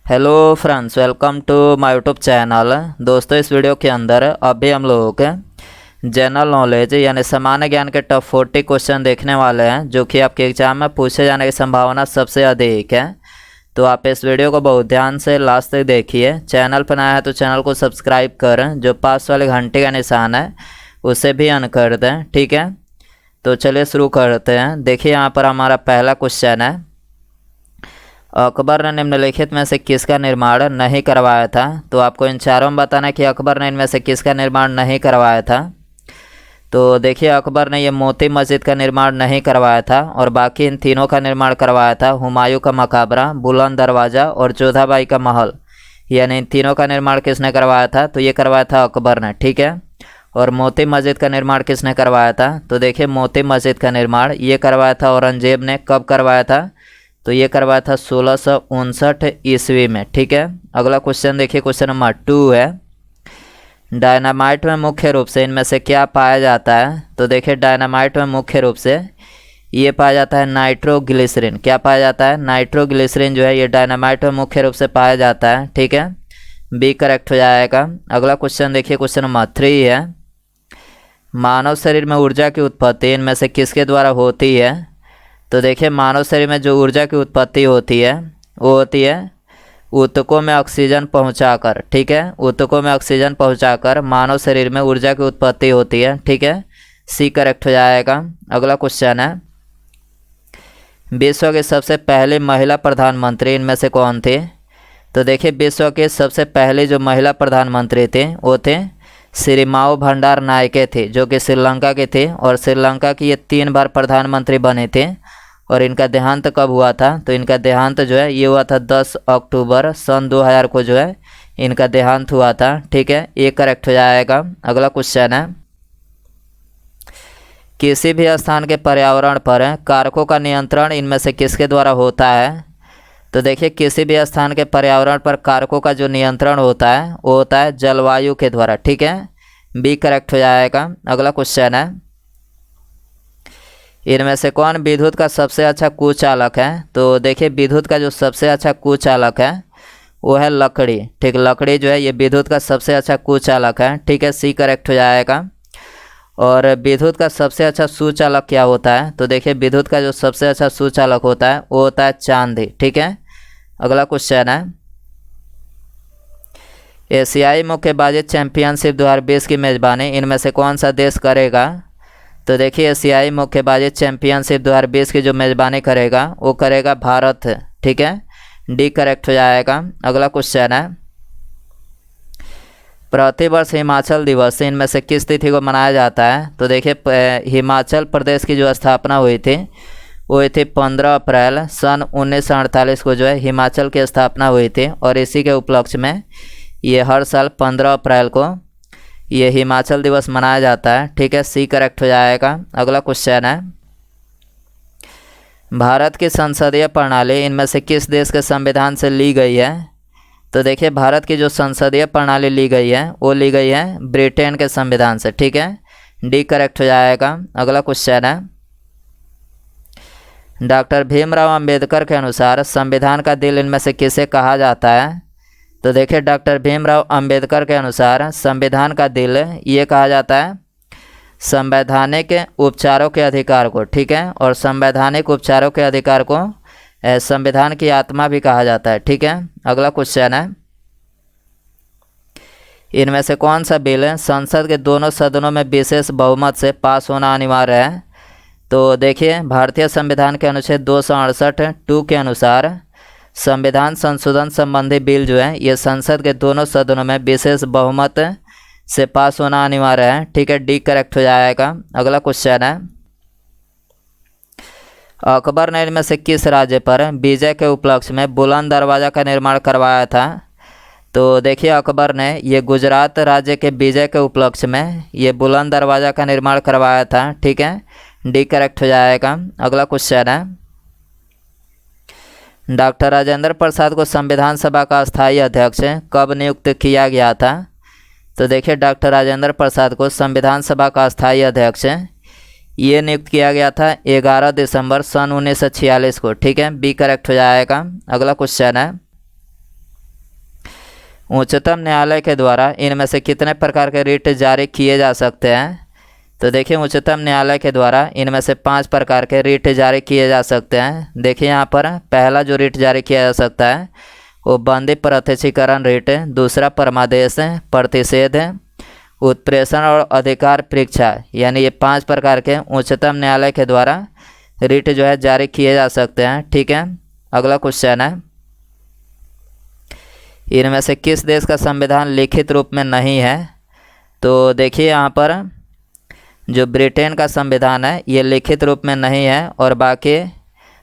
Hello friends, welcome to my YouTube channel. दोस्तों, इस video के अंदर अभी हम लोग जनरल नॉलेज यानी सामान्य ज्ञान के टॉप 40 क्वेश्चन देखने वाले हैं, जो कि आपके एग्जाम में पूछे जाने की संभावना सबसे अधिक है। तो आप इस वीडियो को बहुत ध्यान से लास्ट तक देखिए। चैनल पर नया है तो चैनल को सब्सक्राइब करें, जो पास वाले घंटे का निशान है उसे भी ऑन कर दें। ठीक है, तो चलिए शुरू करते हैं। देखिए, यहाँ पर हमारा पहला क्वेश्चन है, अकबर ने निम्नलिखित में से किसका निर्माण नहीं करवाया था। तो आपको इन चारों में बताना है कि अकबर ने इनमें से किसका निर्माण नहीं करवाया था। तो देखिए, अकबर ने ये मोती मस्जिद का निर्माण नहीं करवाया था और बाकी इन तीनों का निर्माण करवाया था। हुमायूं का मकबरा, बुलंद दरवाज़ा और जोधाबाई का महल, यानी इन तीनों का निर्माण किसने करवाया था। तो ये करवाया था अकबर ने। ठीक है, और मोती मस्जिद का निर्माण किसने करवाया था। तो देखिए, मोती मस्जिद का निर्माण ये करवाया था औरंगजेब ने। कब करवाया था। तो ये करवाया था 1659 ईस्वी में। ठीक है, अगला क्वेश्चन देखिए, क्वेश्चन नंबर 2 है, डायनामाइट में मुख्य रूप से इनमें से क्या पाया जाता है। तो देखिए, डायनामाइट में मुख्य रूप से ये पाया जाता है नाइट्रोग्लिसरीन। क्या पाया जाता है। नाइट्रोग्लिसरीन जो है ये डायनामाइट में मुख्य रूप से पाया जाता है। ठीक है, बी करेक्ट हो जाएगा। अगला क्वेश्चन देखिए, क्वेश्चन नंबर 3 है, मानव शरीर में ऊर्जा की उत्पत्ति इनमें से किसके द्वारा होती है। तो देखिए, मानव शरीर में जो ऊर्जा की उत्पत्ति होती है वो होती है ऊतकों में ऑक्सीजन पहुंचाकर। ठीक है, ऊतकों में ऑक्सीजन पहुंचाकर मानव शरीर में ऊर्जा की उत्पत्ति होती है। ठीक है, सी करेक्ट हो जाएगा। अगला क्वेश्चन है, विश्व के सबसे पहले महिला प्रधानमंत्री इनमें से कौन थे। तो देखिए, विश्व के सबसे पहले जो महिला प्रधानमंत्री थे वो थे सिरिमाओ भंडार नायके थे, जो कि श्रीलंका के थे और श्रीलंका की ये 3 बार प्रधानमंत्री बने थे। और इनका देहांत कब हुआ था। तो इनका देहांत जो है ये हुआ था 10 अक्टूबर सन 2000 को जो है इनका देहांत हुआ था। ठीक है, ये करेक्ट हो जाएगा। अगला क्वेश्चन है, किसी भी स्थान के पर्यावरण पर कारकों का नियंत्रण इनमें से किसके द्वारा होता है। तो देखिए, किसी भी स्थान के पर्यावरण पर कारकों का जो नियंत्रण होता है वो होता है जलवायु के द्वारा। ठीक है, बी करेक्ट हो जाएगा। अगला क्वेश्चन है, इनमें से कौन विद्युत का सबसे अच्छा कुचालक है। तो देखिए, विद्युत का जो सबसे अच्छा कुचालक है वो है लकड़ी। ठीक, लकड़ी जो है ये विद्युत का सबसे अच्छा कुचालक है। ठीक है, सी करेक्ट हो जाएगा। और विद्युत का सबसे अच्छा सुचालक क्या होता है। तो देखिए, विद्युत का जो सबसे अच्छा सुचालक होता है वो होता है चांदी। ठीक है, अगला क्वेश्चन है, एशियाई मुक्केबाजी चैंपियनशिप 2020 की मेज़बानी इनमें से कौन सा देश करेगा। तो देखिए, एशियाई मुक्केबाजी चैंपियनशिप 2020 की जो मेज़बानी करेगा वो करेगा भारत। ठीक है, डी करेक्ट हो जाएगा। अगला क्वेश्चन है, प्रतिवर्ष हिमाचल दिवस इनमें से किस तिथि को मनाया जाता है। तो देखिए, हिमाचल प्रदेश की जो स्थापना हुई थी वो हुई थी 15 अप्रैल सन 1948 को जो है हिमाचल की स्थापना हुई थी। और इसी के उपलक्ष्य में ये हर साल 15 अप्रैल को ये हिमाचल दिवस मनाया जाता है। ठीक है, सी करेक्ट हो जाएगा। अगला क्वेश्चन है, भारत की संसदीय प्रणाली इनमें से किस देश के संविधान से ली गई है। तो देखिए, भारत की जो संसदीय प्रणाली ली गई है वो ली गई है ब्रिटेन के संविधान से। ठीक है, डी करेक्ट हो जाएगा। अगला क्वेश्चन है, डॉक्टर भीमराव अंबेडकर के अनुसार संविधान का दिल इनमें से किसे कहा जाता है। तो देखिए, डॉक्टर भीमराव अंबेडकर के अनुसार संविधान का दिल ये कहा जाता है संवैधानिक उपचारों के अधिकार को। ठीक है, और संवैधानिक उपचारों के अधिकार को संविधान की आत्मा भी कहा जाता है। ठीक है, अगला क्वेश्चन है, इनमें से कौन सा बिल संसद के दोनों सदनों में विशेष बहुमत से पास होना अनिवार्य है। तो देखिए, भारतीय संविधान के अनुच्छेद 268(2) के अनुसार संविधान संशोधन संबंधी बिल जो है ये संसद के दोनों सदनों में विशेष बहुमत से पास होना अनिवार्य है। ठीक है, डी करेक्ट हो जाएगा। अगला क्वेश्चन है, अकबर ने इनमें से किस राज्य पर विजय के उपलक्ष्य में बुलंद दरवाज़ा का निर्माण करवाया था। तो देखिए, अकबर ने ये गुजरात राज्य के विजय के उपलक्ष्य में ये बुलंद दरवाज़ा का निर्माण करवाया था। ठीक है, डी करेक्ट हो जाएगा। अगला क्वेश्चन है, डॉक्टर राजेंद्र प्रसाद को संविधान सभा का स्थायी अध्यक्ष कब नियुक्त किया गया था। तो देखिए, डॉक्टर राजेंद्र प्रसाद को संविधान सभा का स्थायी अध्यक्ष ये नियुक्त किया गया था 11 दिसंबर सन 1946 को। ठीक है, बी करेक्ट हो जाएगा। अगला क्वेश्चन है, उच्चतम न्यायालय के द्वारा इनमें से कितने प्रकार के रिट जारी किए जा सकते हैं? तो देखिए उच्चतम न्यायालय के द्वारा इनमें से 5 प्रकार के रिट जारी किए जा सकते हैं। देखिए यहाँ पर पहला जो रिट जारी किया जा सकता है वो बंदी प्रत्यक्षीकरण रिट, दूसरा परमादेश, प्रतिषेध, उत्प्रेषण और अधिकार परीक्षा, यानी ये 5 प्रकार के उच्चतम न्यायालय के द्वारा रिट जो है जारी किए जा सकते हैं। ठीक है, अगला क्वेश्चन है, इनमें से किस देश का संविधान लिखित रूप में नहीं है? तो देखिए यहाँ पर जो ब्रिटेन का संविधान है ये लिखित रूप में नहीं है, और बाकी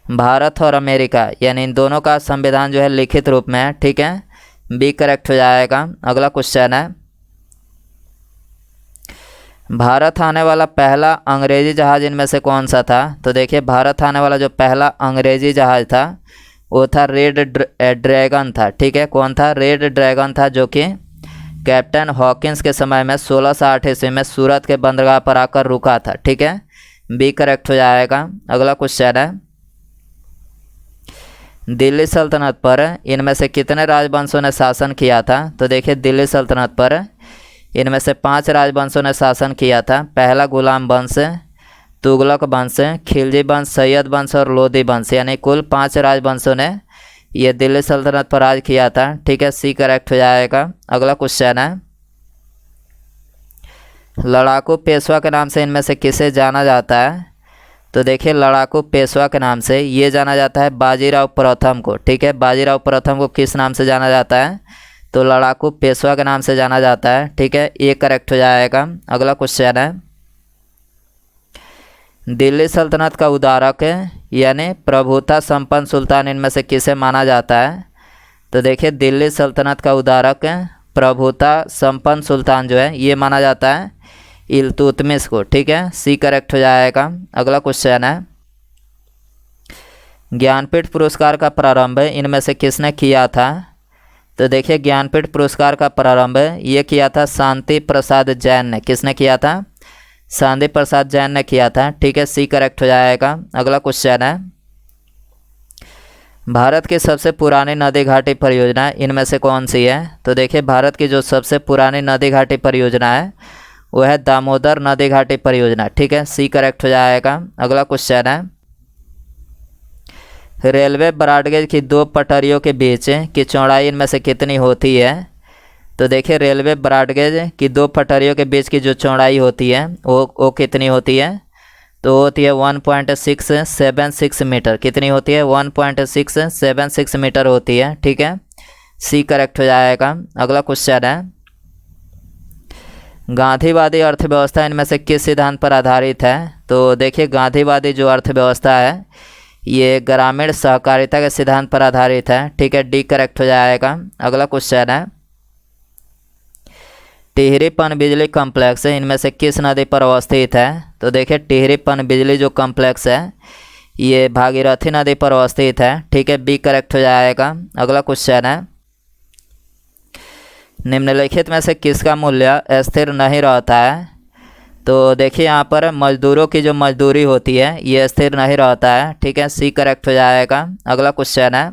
भारत और अमेरिका यानी इन दोनों का संविधान जो है लिखित रूप में है। ठीक है, बी करेक्ट हो जाएगा। अगला क्वेश्चन है, भारत आने वाला पहला अंग्रेजी जहाज इनमें से कौन सा था? तो देखिए भारत आने वाला जो पहला अंग्रेजी जहाज था वो था रेड ड्रैगन था। ठीक है, कौन था? रेड ड्रैगन था, जो कि कैप्टन हॉकिंस के समय में 1608 ईस्वी में सूरत के बंदरगाह पर आकर रुका था। ठीक है, बी करेक्ट हो जाएगा। अगला क्वेश्चन है, दिल्ली सल्तनत पर इनमें से कितने राजवंशों ने शासन किया था? तो देखिए दिल्ली सल्तनत पर इनमें से 5 राजवंशों ने शासन किया था। पहला गुलाम वंश, तुगलक वंश, खिलजी वंश, सैयद वंश और लोधी वंश, यानी कुल 5 राजवंशों ने ये दिल्ली सल्तनत पर राज किया था। ठीक है, सी करेक्ट हो जाएगा। अगला क्वेश्चन है, लड़ाकू पेशवा के नाम से इनमें से किसे जाना जाता है? तो देखिए लड़ाकू पेशवा के नाम से ये जाना जाता है बाजीराव प्रथम को। ठीक है, बाजीराव प्रथम को किस नाम से जाना जाता है? तो लड़ाकू पेशवा के नाम से जाना जाता है। ठीक है, ये करेक्ट हो जाएगा। अगला क्वेश्चन है, दिल्ली सल्तनत का उदारक यानी प्रभुता संपन्न सुल्तान इनमें से किसे माना जाता है? तो देखिए दिल्ली सल्तनत का उदारक प्रभुता संपन्न सुल्तान जो है ये माना जाता है इल्तुतमिश को। ठीक है, सी करेक्ट हो जाएगा। अगला क्वेश्चन है, ज्ञानपीठ पुरस्कार का प्रारंभ इनमें से किसने किया था? तो देखिए ज्ञानपीठ पुरस्कार का प्रारंभ ये किया था शांति प्रसाद जैन ने। किसने किया था? शांति प्रसाद जैन ने किया था। ठीक है, सी करेक्ट हो जाएगा। अगला क्वेश्चन है, भारत की सबसे पुरानी नदी घाटी परियोजना इनमें से कौन सी है? तो देखिए भारत की जो सबसे पुरानी नदी घाटी परियोजना है वो है दामोदर नदी घाटी परियोजना। ठीक है, सी करेक्ट हो जाएगा। अगला क्वेश्चन है, रेलवे ब्रॉडगेज की 2 पटरियों के बीच की चौड़ाई इनमें से कितनी होती है? तो देखिए रेलवे ब्रॉडगेज की 2 पटरियों के बीच की जो चौड़ाई होती है वो कितनी होती है? तो होती है 1.676 मीटर। कितनी होती है? 1.676 मीटर होती है। ठीक है, सी करेक्ट हो जाएगा। अगला क्वेश्चन है, गांधीवादी अर्थव्यवस्था इनमें से किस सिद्धांत पर आधारित है? तो देखिए गांधीवादी जो अर्थव्यवस्था है ये ग्रामीण सहकारिता के सिद्धांत पर आधारित है। ठीक है, डी करेक्ट हो जाएगा। अगला क्वेश्चन है, टिहरी पनबिजली कॉम्प्लेक्स इनमें से किस नदी पर अवस्थित है? तो देखिए टिहरी पनबिजली जो कॉम्प्लेक्स है ये भागीरथी नदी पर अवस्थित है। ठीक है, बी करेक्ट हो जाएगा। अगला क्वेश्चन है, निम्नलिखित में से किसका मूल्य स्थिर नहीं रहता है? तो देखिए यहाँ पर मजदूरों की जो मजदूरी होती है ये स्थिर नहीं रहता है। ठीक है, सी करेक्ट हो जाएगा। अगला क्वेश्चन है,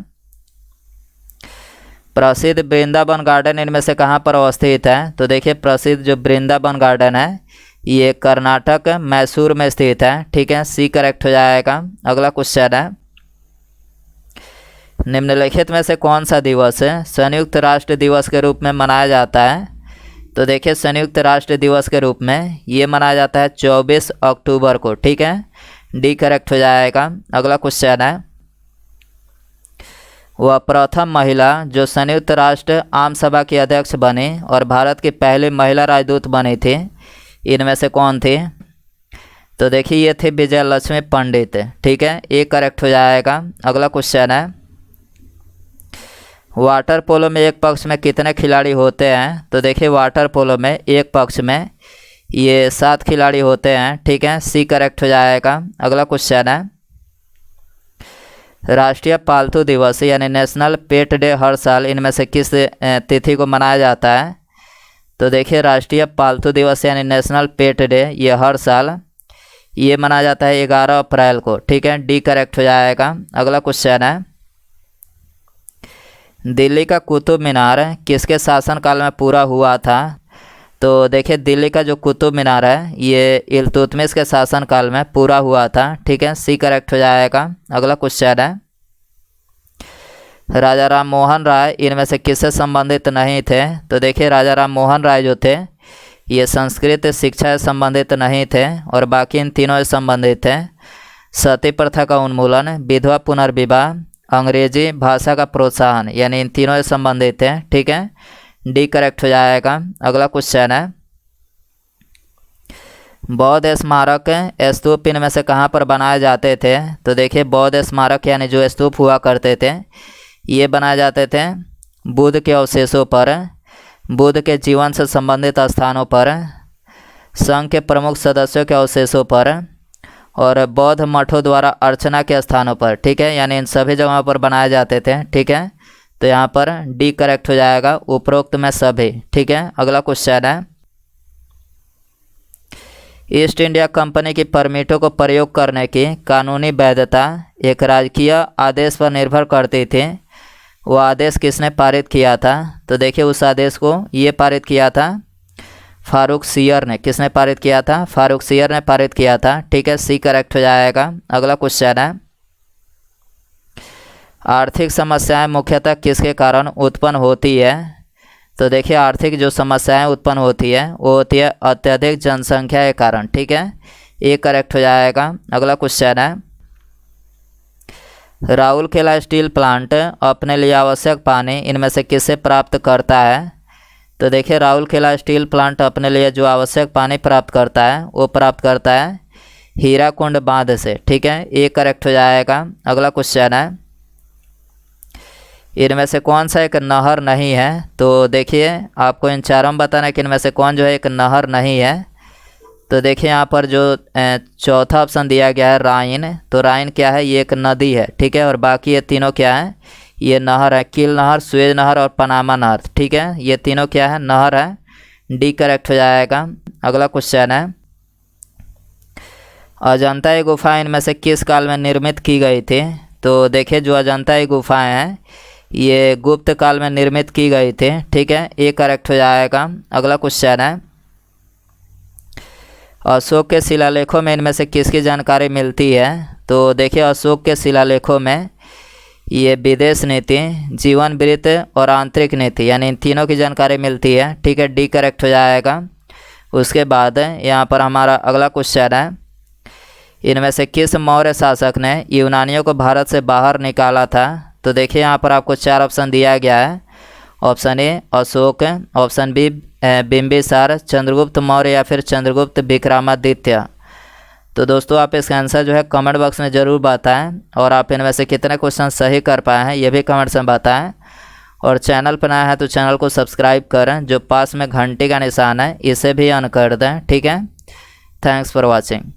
प्रसिद्ध वृंदावन गार्डन इनमें से कहाँ पर अवस्थित है? तो देखिए प्रसिद्ध जो वृंदावन गार्डन है ये कर्नाटक मैसूर में स्थित है। ठीक है, सी करेक्ट हो जाएगा। अगला क्वेश्चन है, निम्नलिखित में से कौन सा दिवस संयुक्त राष्ट्र दिवस के रूप में मनाया जाता है? तो देखिए संयुक्त राष्ट्र दिवस के रूप में ये मनाया जाता है 24 अक्टूबर को। ठीक है, डी करेक्ट हो जाएगा। अगला क्वेश्चन है, वह प्रथम महिला जो संयुक्त राष्ट्र आम सभा की अध्यक्ष बनी और भारत की पहली महिला राजदूत बनी थी इनमें से कौन थी? तो देखिए ये थी विजय लक्ष्मी पंडित। ठीक है, ये करेक्ट हो जाएगा। अगला क्वेश्चन है, वाटर पोलो में एक पक्ष में कितने खिलाड़ी होते हैं? तो देखिए वाटर पोलो में एक पक्ष में ये 7 खिलाड़ी होते हैं। ठीक है, सी करेक्ट हो जाएगा। अगला क्वेश्चन है, राष्ट्रीय पालतू दिवस यानी नेशनल पेट डे हर साल इनमें से किस तिथि को मनाया जाता है? तो देखिए राष्ट्रीय पालतू दिवस यानी नेशनल पेट डे ये हर साल ये मनाया जाता है 11 अप्रैल को। ठीक है, डी करेक्ट हो जाएगा। अगला क्वेश्चन है, दिल्ली का कुतुब मीनार किसके शासनकाल में पूरा हुआ था? तो देखिए दिल्ली का जो कुतुब मीनार है ये इल्तुतमिश के शासनकाल में पूरा हुआ था। ठीक है, सी करेक्ट हो जाएगा। अगला क्वेश्चन है, राजा राम मोहन राय इनमें से किससे संबंधित नहीं थे? तो देखिए राजा राम मोहन राय जो थे ये संस्कृत शिक्षा से संबंधित नहीं थे और बाकी इन तीनों से संबंधित थे। सती प्रथा का उन्मूलन, विधवा पुनर्विवाह, अंग्रेजी भाषा का प्रोत्साहन, यानी इन तीनों से संबंधित है। ठीक है, डी करेक्ट हो जाएगा। अगला क्वेश्चन है, बौद्ध स्मारक स्तूप इनमें से कहाँ पर बनाए जाते थे? तो देखिए बौद्ध स्मारक यानी जो स्तूप हुआ करते थे ये बनाए जाते थे बुद्ध के अवशेषों पर, बुद्ध के जीवन से संबंधित स्थानों पर, संघ के प्रमुख सदस्यों के अवशेषों पर और बौद्ध मठों द्वारा अर्चना के स्थानों पर। ठीक है, यानी इन सभी जगहों पर बनाए जाते थे। ठीक है, तो यहाँ पर डी करेक्ट हो जाएगा, उपरोक्त में सभी। ठीक है, अगला क्वेश्चन है, ईस्ट इंडिया कंपनी की परमिटों को प्रयोग करने की कानूनी वैधता एक राजकीय आदेश पर निर्भर करती थी। वो आदेश किसने पारित किया था? तो देखिए उस आदेश को ये पारित किया था फारूक सियर ने। किसने पारित किया था? फारूक सियर ने पारित किया था। ठीक है, सी करेक्ट हो जाएगा। अगला क्वेश्चन है, आर्थिक समस्याएं मुख्यतः किसके कारण उत्पन्न होती है? तो देखिए आर्थिक जो समस्याएं उत्पन्न होती है वो होती है अत्यधिक जनसंख्या के कारण। ठीक है, ये करेक्ट हो जाएगा। अगला क्वेश्चन है, राउरकेला स्टील प्लांट अपने लिए आवश्यक पानी इनमें से किससे प्राप्त करता है? तो देखिए राउरकेला स्टील प्लांट अपने लिए जो आवश्यक पानी प्राप्त करता है वो प्राप्त करता है हीराकुंड बांध से। ठीक है, ये करेक्ट हो जाएगा। अगला क्वेश्चन है, इनमें से कौन सा एक नहर नहीं है? तो देखिए आपको इन चारों में बताना है कि इनमें से कौन जो है एक नहर नहीं है। तो देखिए यहाँ पर जो चौथा ऑप्शन दिया गया है राइन, तो राइन क्या है? ये एक नदी है। ठीक है, और बाकी ये तीनों क्या है? ये नहर है, कील नहर, सुएज नहर और पनामा नहर। ठीक है, ये तीनों क्या है? नहर है। डी करेक्ट हो जाएगा। अगला क्वेश्चन है, अजंता की गुफाएं इनमें से किस काल में निर्मित की गई थी? तो देखिए जो अजंता की गुफाएं हैं ये गुप्त काल में निर्मित की गई थी। ठीक है, ये करेक्ट हो जाएगा। अगला क्वेश्चन है, अशोक के शिलालेखों में इनमें से किसकी जानकारी मिलती है? तो देखिए अशोक के शिलालेखों में ये विदेश नीति, जीवन वृत्त और आंतरिक नीति, यानी इन तीनों की जानकारी मिलती है। ठीक है, डी करेक्ट हो जाएगा। उसके बाद यहाँ पर हमारा अगला क्वेश्चन है, इनमें से किस मौर्य शासक ने यूनानियों को भारत से बाहर निकाला था? तो देखिए यहाँ पर आपको चार ऑप्शन दिया गया है। Option A Ashok, option B Bimbisara, Chandragupta Maurya या फिर चंद्रगुप्त विक्रमादित्य। तो दोस्तों आप इसका आंसर जो है कमेंट बॉक्स में ज़रूर बताएं और आप इनमें से कितने क्वेश्चन सही कर पाए हैं ये भी कमेंट्स में बताएं। और चैनल पर नया है तो चैनल को सब्सक्राइब करें, जो पास में घंटी का निशान है इसे भी ऑन कर दें। ठीक है, थैंक्स फॉर वॉचिंग।